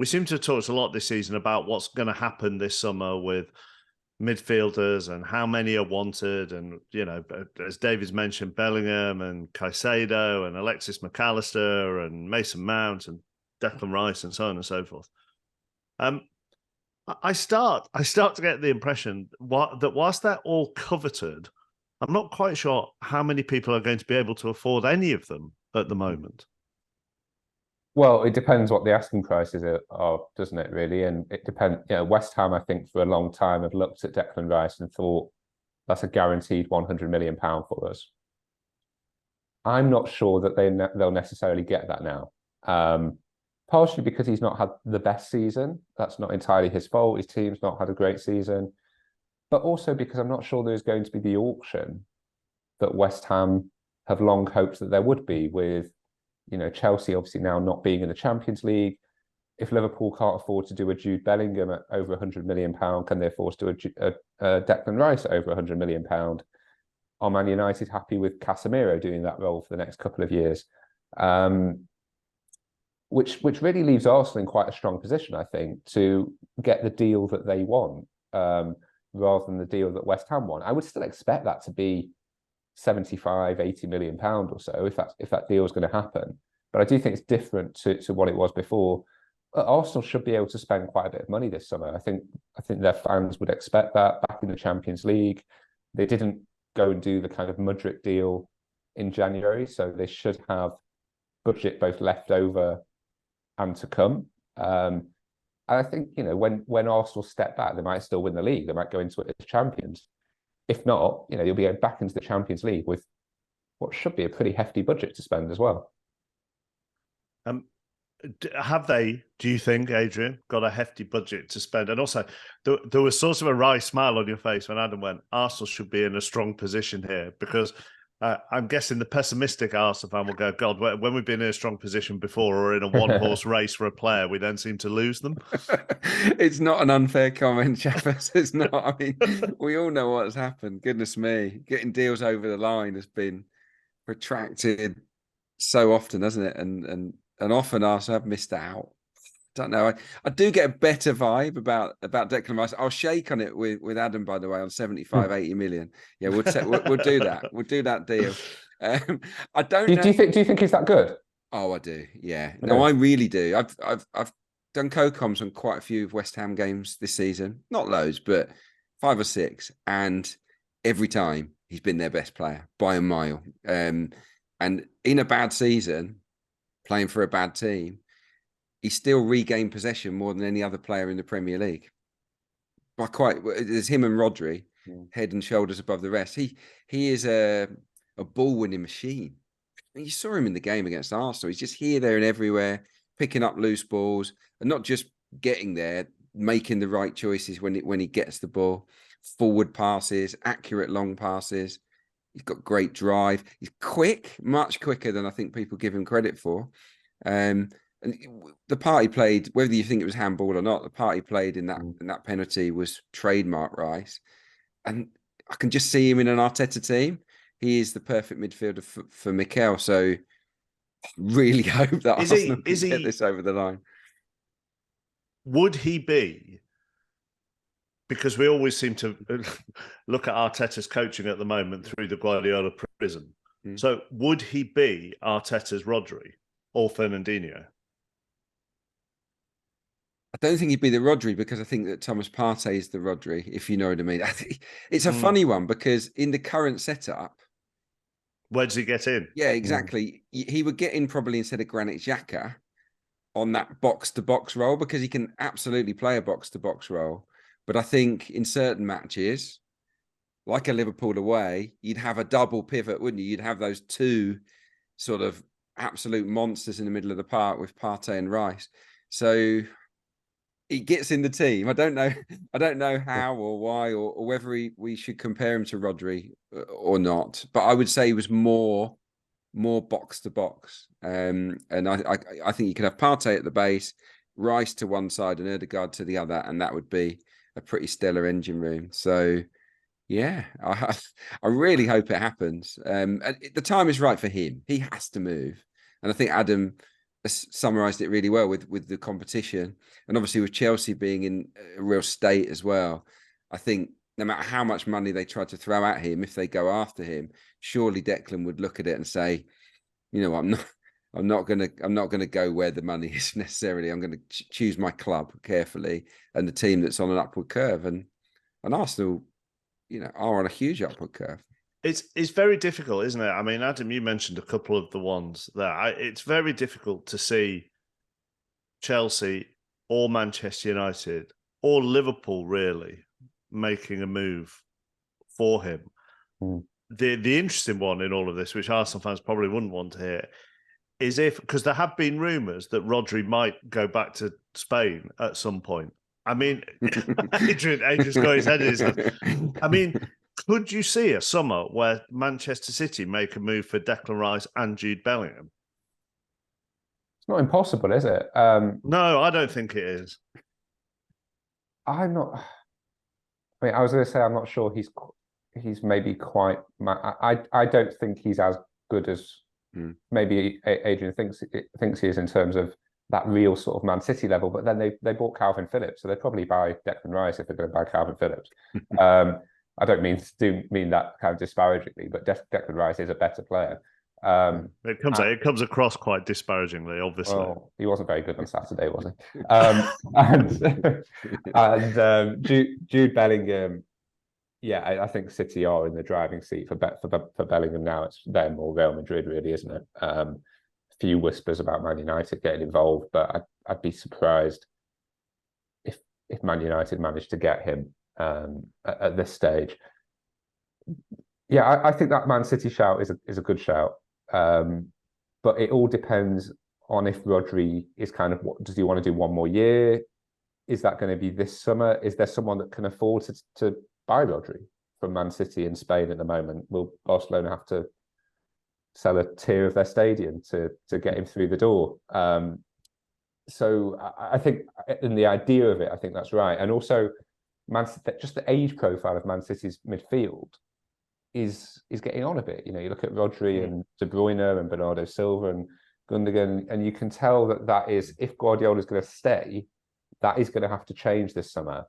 we seem to have talked a lot this season about what's going to happen this summer with midfielders and how many are wanted. And, as David's mentioned, Bellingham and Caicedo and Alexis McAllister and Mason Mount and Declan Rice and so on and so forth. I start to get the impression that whilst they're all coveted, I'm not quite sure how many people are going to be able to afford any of them at the moment. Well, it depends what the asking prices are, doesn't it, really? And it depends, West Ham, I think, for a long time have looked at Declan Rice and thought, that's a guaranteed £100 million for us. I'm not sure that they'll necessarily get that now. Partially because he's not had the best season. That's not entirely his fault. His team's not had a great season. But also because I'm not sure there's going to be the auction that West Ham have long hoped that there would be, with Chelsea obviously now not being in the Champions League. If Liverpool can't afford to do a Jude Bellingham at over £100 million, can they afford to do a Declan Rice at over £100 million? Are Man United happy with Casemiro doing that role for the next couple of years? Which really leaves Arsenal in quite a strong position, I think, to get the deal that they want, rather than the deal that West Ham want. I would still expect that to be 75, 80 million pound or so, if that deal is going to happen. But I do think it's different to what it was before. Arsenal should be able to spend quite a bit of money this summer. I think their fans would expect that. Back in the Champions League, they didn't go and do the kind of Mudryk deal in January, so they should have budget both left over and to come. And I think, when Arsenal step back, they might still win the league. They might go into it as champions. If not, you'll be back into the Champions League with what should be a pretty hefty budget to spend as well. Have they, do you think, Adrian, got a hefty budget to spend? And also, there was sort of a wry smile on your face when Adam went, Arsenal should be in a strong position here, because I'm guessing the pessimistic Arsenal fan will go, God, when we've been in a strong position before or in a one-horse race for a player, we then seem to lose them. It's not an unfair comment, Chappers. It's not. I mean, we all know what's happened. Goodness me. Getting deals over the line has been protracted so often, hasn't it? And often Arsenal have missed out. Don't know. I do get a better vibe about Declan Rice. I'll shake on it with Adam, by the way, on 75, 80 million. Yeah, we'll do that. We'll do that deal. I don't know. Do you think he's that good? Oh, I do. Yeah. No, I really do. I've done co-coms on quite a few of West Ham games this season. Not loads, but 5 or 6. And every time he's been their best player by a mile. And in a bad season, playing for a bad team, he still regained possession more than any other player in the Premier League. There's him and Rodri, head and shoulders above the rest. He is a ball-winning machine. You saw him in the game against Arsenal. He's just here, there and everywhere, picking up loose balls, and not just getting there, making the right choices when he gets the ball. Forward passes, accurate long passes. He's got great drive. He's quick, much quicker than I think people give him credit for. And the part he played, whether you think it was handball or not, the part he played in that penalty was trademark Rice. And I can just see him in an Arteta team. He is the perfect midfielder for Mikel. So I really hope that Arsenal can get this over the line. Would he be? Because we always seem to look at Arteta's coaching at the moment through the Guardiola prism. So would he be Arteta's Rodri or Fernandinho? I don't think he'd be the Rodri, because I think that Thomas Partey is the Rodri, if you know what I mean. It's a funny one, because in the current setup... Where does he get in? Yeah, exactly. He would get in probably instead of Granit Xhaka on that box-to-box role, because he can absolutely play a box-to-box role. But I think in certain matches, like a Liverpool away, you'd have a double pivot, wouldn't you? You'd have those two sort of absolute monsters in the middle of the park with Partey and Rice. So he gets in the team. I don't know how or why or whether we should compare him to Rodri or not. But I would say he was more box to box. And I think you could have Partey at the base, Rice to one side and Ødegaard to the other, and that would be a pretty stellar engine room. So yeah, I really hope it happens. The time is right for him. He has to move. And I think Adam summarised it really well with the competition, and obviously with Chelsea being in a real state as well. I think no matter how much money they try to throw at him, if they go after him, surely Declan would look at it and say, you know, I'm not gonna go where the money is necessarily. I'm going to choose my club carefully and the team that's on an upward curve, and Arsenal, you know, are on a huge upward curve. It's very difficult, isn't it? I mean, Adam, you mentioned a couple of the ones that it's very difficult to see Chelsea or Manchester United or Liverpool really making a move for him. The interesting one in all of this, which Arsenal fans probably wouldn't want to hear, is because there have been rumours that Rodri might go back to Spain at some point. I mean, Adrian's got his head in his hands. I mean, could you see a summer where Manchester City make a move for Declan Rice and Jude Bellingham? It's not impossible, is it? No, I don't think it is. I'm not. I mean, I was going to say I'm not sure he's maybe quite. I don't think he's as good as maybe Adrian thinks he is in terms of that real sort of Man City level. But then they bought Calvin Phillips, so they'd probably buy Declan Rice if they're going to buy Calvin Phillips. I don't mean that kind of disparagingly, but Declan Rice is a better player. It comes across quite disparagingly, obviously. Well, he wasn't very good on Saturday, was he? Jude Bellingham, yeah, I think City are in the driving seat for Bellingham now. It's them or Real Madrid, really, isn't it? A few whispers about Man United getting involved, but I'd be surprised if Man United managed to get him at this stage. Yeah, I think that Man City shout is a good shout. But it all depends on if Rodri is kind of, does he want to do one more year? Is that going to be this summer? Is there someone that can afford to buy Rodri from Man City in Spain at the moment? Will Barcelona have to sell a tier of their stadium to get him through the door? So I think in the idea of it, I think that's right. And also, just the age profile of Man City's midfield is getting on a bit. You know, you look at Rodri and De Bruyne and Bernardo Silva and Gundogan, and you can tell that is, if Guardiola is going to stay, that is going to have to change this summer,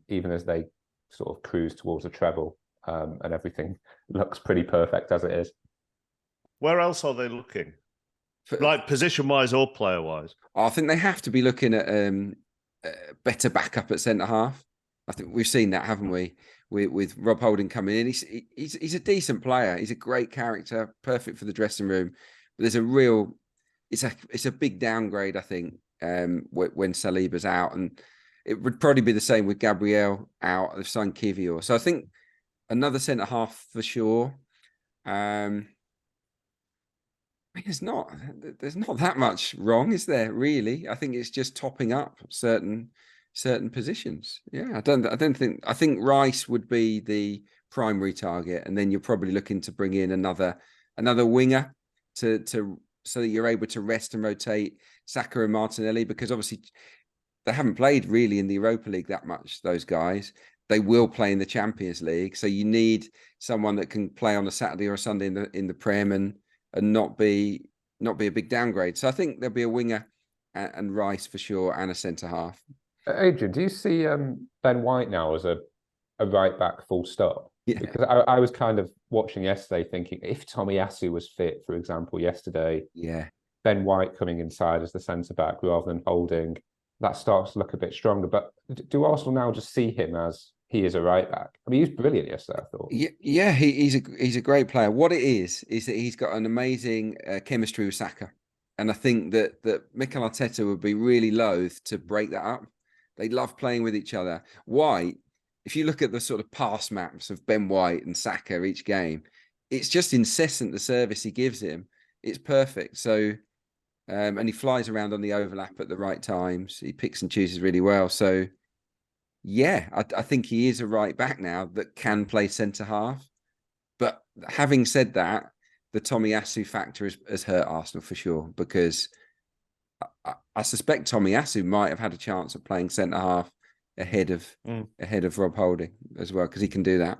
even as they sort of cruise towards a treble, and everything looks pretty perfect as it is. Where else are they looking? Like position-wise or player-wise? I think they have to be looking at better backup at centre-half. I think we've seen that, haven't we? With Rob Holding coming in, he's a decent player. He's a great character, perfect for the dressing room. But there's a real, it's a big downgrade, I think, when Saliba's out, and it would probably be the same with Gabriel out. They've signed Kivior, so I think another centre half for sure. There's not that much wrong, is there? Really, I think it's just topping up certain positions. Yeah, I think Rice would be the primary target, and then you're probably looking to bring in another winger to so that you're able to rest and rotate Saka and Martinelli, because obviously they haven't played really in the Europa League that much, those guys. They will play in the Champions League, so you need someone that can play on a Saturday or a Sunday in the Prem and not be a big downgrade. So I think there'll be a winger and Rice for sure, and a centre half. Adrian, do you see Ben White now as a right back full stop? Yeah. Because I was kind of watching yesterday thinking, if Tomiyasu was fit, for example, yesterday, Ben White coming inside as the centre back rather than Holding, that starts to look a bit stronger. But do Arsenal now just see him as he is a right back? I mean, he was brilliant yesterday, I thought. Yeah, he's a great player. What it is that he's got an amazing chemistry with Saka, and I think that Mikel Arteta would be really loath to break that up. They love playing with each other. White, if you look at the sort of pass maps of Ben White and Saka each game, it's just incessant, the service he gives him. It's perfect. So, and he flies around on the overlap at the right times. He picks and chooses really well. So, yeah, I think he is a right back now that can play centre half. But having said that, the Tomiyasu factor has hurt Arsenal for sure, because I suspect Tomiyasu might have had a chance of playing centre half ahead of Rob Holding as well, because he can do that.